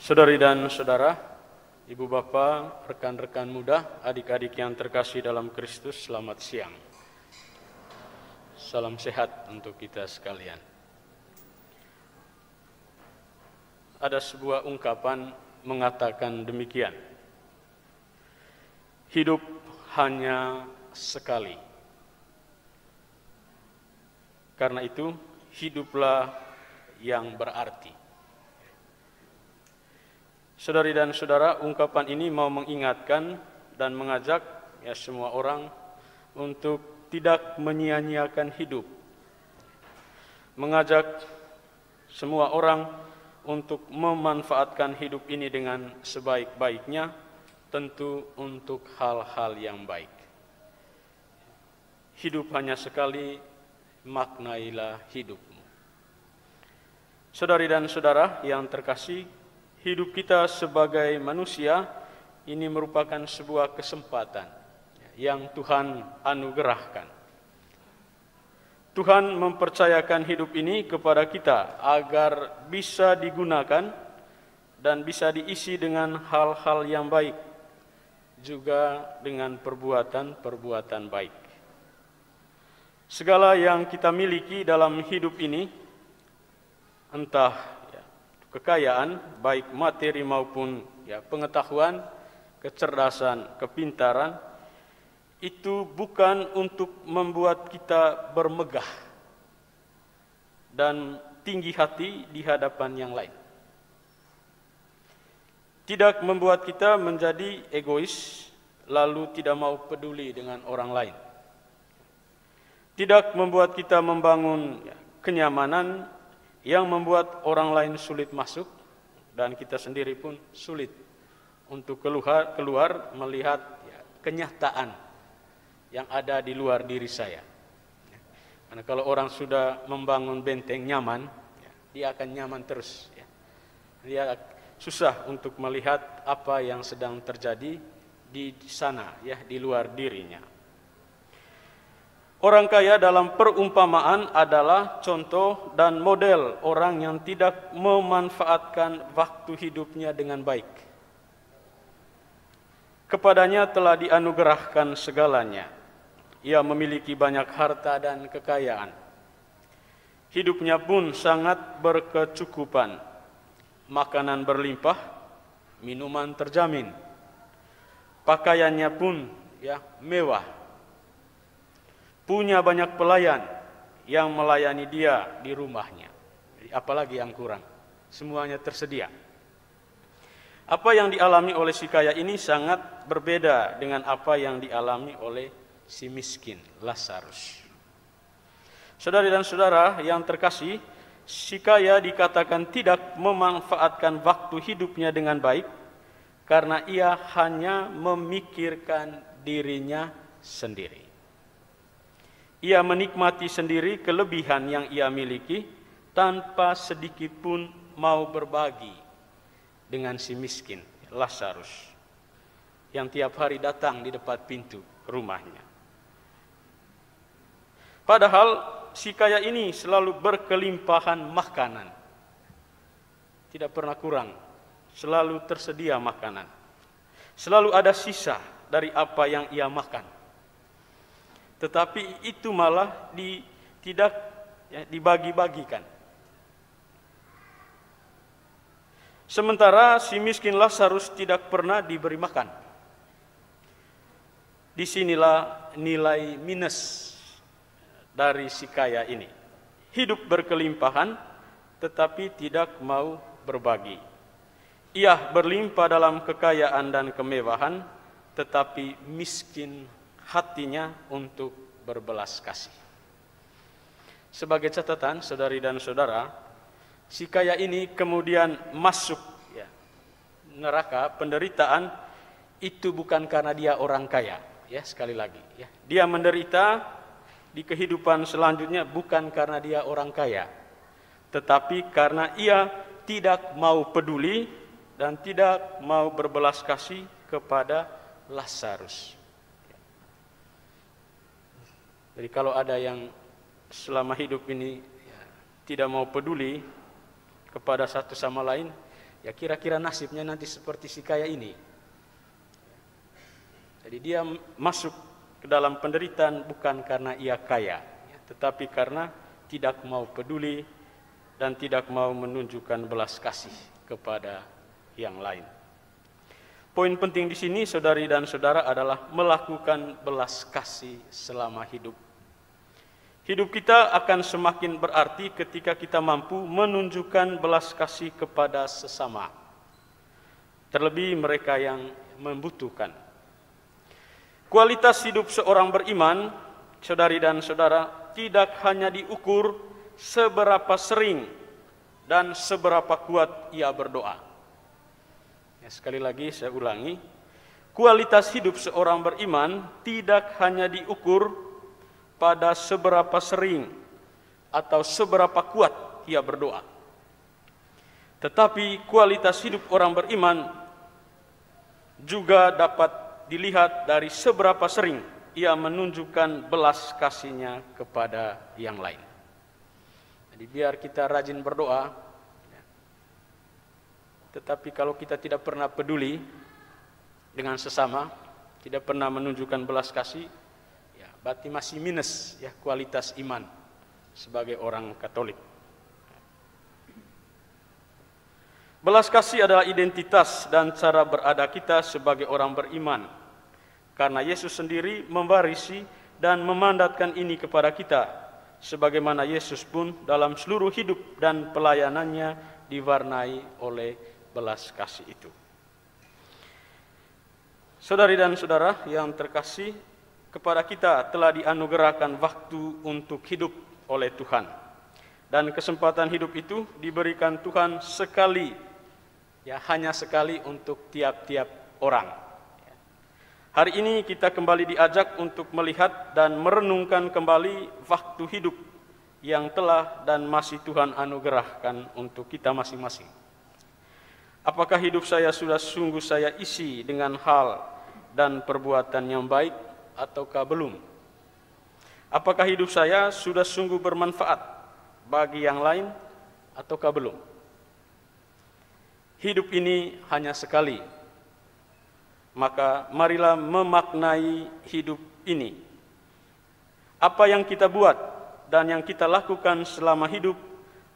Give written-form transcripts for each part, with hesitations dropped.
Saudari dan saudara, ibu bapak, rekan-rekan muda, adik-adik yang terkasih dalam Kristus, selamat siang. Salam sehat untuk kita sekalian. Ada sebuah ungkapan mengatakan demikian. Hidup hanya sekali. Karena itu, hiduplah yang berarti. Saudari dan saudara, ungkapan ini mau mengingatkan dan mengajak semua orang untuk tidak menyia-nyiakan hidup. Mengajak semua orang untuk memanfaatkan hidup ini dengan sebaik-baiknya, tentu untuk hal-hal yang baik. Hidup hanya sekali, maknailah hidupmu. Saudari dan saudara yang terkasih, hidup kita sebagai manusia ini merupakan sebuah kesempatan yang Tuhan anugerahkan. Tuhan mempercayakan hidup ini kepada kita agar bisa digunakan dan bisa diisi dengan hal-hal yang baik, juga dengan perbuatan-perbuatan baik. Segala yang kita miliki dalam hidup ini, entah kekayaan, baik materi maupun pengetahuan, kecerdasan, kepintaran, itu bukan untuk membuat kita bermegah dan tinggi hati di hadapan yang lain. Tidak membuat kita menjadi egois, lalu tidak mau peduli dengan orang lain. Tidak membuat kita membangun kenyamanan yang membuat orang lain sulit masuk, dan kita sendiri pun sulit untuk keluar melihat kenyataan yang ada di luar diri saya. Karena kalau orang sudah membangun benteng nyaman, dia akan nyaman terus. Dia susah untuk melihat apa yang sedang terjadi di sana, di luar dirinya. Orang kaya dalam perumpamaan adalah contoh dan model orang yang tidak memanfaatkan waktu hidupnya dengan baik. Kepadanya telah dianugerahkan segalanya. Ia memiliki banyak harta dan kekayaan. Hidupnya pun sangat berkecukupan. Makanan berlimpah, minuman terjamin. Pakaiannya pun mewah. Punya banyak pelayan yang melayani dia di rumahnya. Jadi, apalagi yang kurang? Semuanya tersedia. Apa yang dialami oleh si kaya ini sangat berbeda dengan apa yang dialami oleh si miskin, Lazarus. Saudari dan saudara yang terkasih, si kaya dikatakan tidak memanfaatkan waktu hidupnya dengan baik karena ia hanya memikirkan dirinya sendiri. Ia menikmati sendiri kelebihan yang ia miliki tanpa sedikit pun mau berbagi dengan si miskin, Lazarus, yang tiap hari datang di depan pintu rumahnya. Padahal si kaya ini selalu berkelimpahan makanan. Tidak pernah kurang, selalu tersedia makanan. Selalu ada sisa dari apa yang ia makan. Tetapi itu malah tidak dibagi-bagikan. Sementara si miskin Lazarus tidak pernah diberi makan. Disinilah nilai minus dari si kaya ini. Hidup berkelimpahan tetapi tidak mau berbagi. Ia berlimpah dalam kekayaan dan kemewahan tetapi miskin hatinya untuk berbelas kasih. Sebagai catatan, saudari dan saudara, si kaya ini kemudian masuk neraka penderitaan itu bukan karena dia orang kaya, sekali lagi, dia menderita di kehidupan selanjutnya bukan karena dia orang kaya, tetapi karena ia tidak mau peduli dan tidak mau berbelas kasih kepada Lazarus. Jadi kalau ada yang selama hidup ini tidak mau peduli kepada satu sama lain, ya kira-kira nasibnya nanti seperti si kaya ini. Jadi dia masuk ke dalam penderitaan bukan karena ia kaya, tetapi karena tidak mau peduli dan tidak mau menunjukkan belas kasih kepada yang lain. Poin penting di sini, saudari dan saudara, adalah melakukan belas kasih selama hidup. Hidup kita akan semakin berarti ketika kita mampu menunjukkan belas kasih kepada sesama, terlebih mereka yang membutuhkan. Kualitas hidup seorang beriman, saudari dan saudara, tidak hanya diukur seberapa sering dan seberapa kuat ia berdoa. Sekali lagi saya ulangi, kualitas hidup seorang beriman tidak hanya diukur pada seberapa sering atau seberapa kuat ia berdoa. Tetapi kualitas hidup orang beriman juga dapat dilihat dari seberapa sering ia menunjukkan belas kasihnya kepada yang lain. Jadi biar kita rajin berdoa, tetapi kalau kita tidak pernah peduli dengan sesama, tidak pernah menunjukkan belas kasih, ya berarti masih minus ya kualitas iman sebagai orang Katolik. Belas kasih adalah identitas dan cara berada kita sebagai orang beriman. Karena Yesus sendiri mewarisi dan memandatkan ini kepada kita, sebagaimana Yesus pun dalam seluruh hidup dan pelayanannya diwarnai oleh belas kasih itu. Saudari dan saudara yang terkasih, kepada kita telah dianugerahkan waktu untuk hidup oleh Tuhan. Dan kesempatan hidup itu diberikan Tuhan sekali, ya hanya sekali untuk tiap-tiap orang. Hari ini kita kembali diajak untuk melihat dan merenungkan kembali waktu hidup yang telah dan masih Tuhan anugerahkan untuk kita masing-masing. Apakah hidup saya sudah sungguh saya isi dengan hal dan perbuatan yang baik ataukah belum? Apakah hidup saya sudah sungguh bermanfaat bagi yang lain ataukah belum? Hidup ini hanya sekali, maka marilah memaknai hidup ini. Apa yang kita buat dan yang kita lakukan selama hidup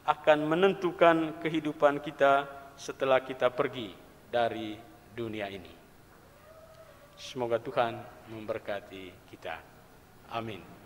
akan menentukan kehidupan kita setelah kita pergi dari dunia ini. Semoga Tuhan memberkati kita. Amin.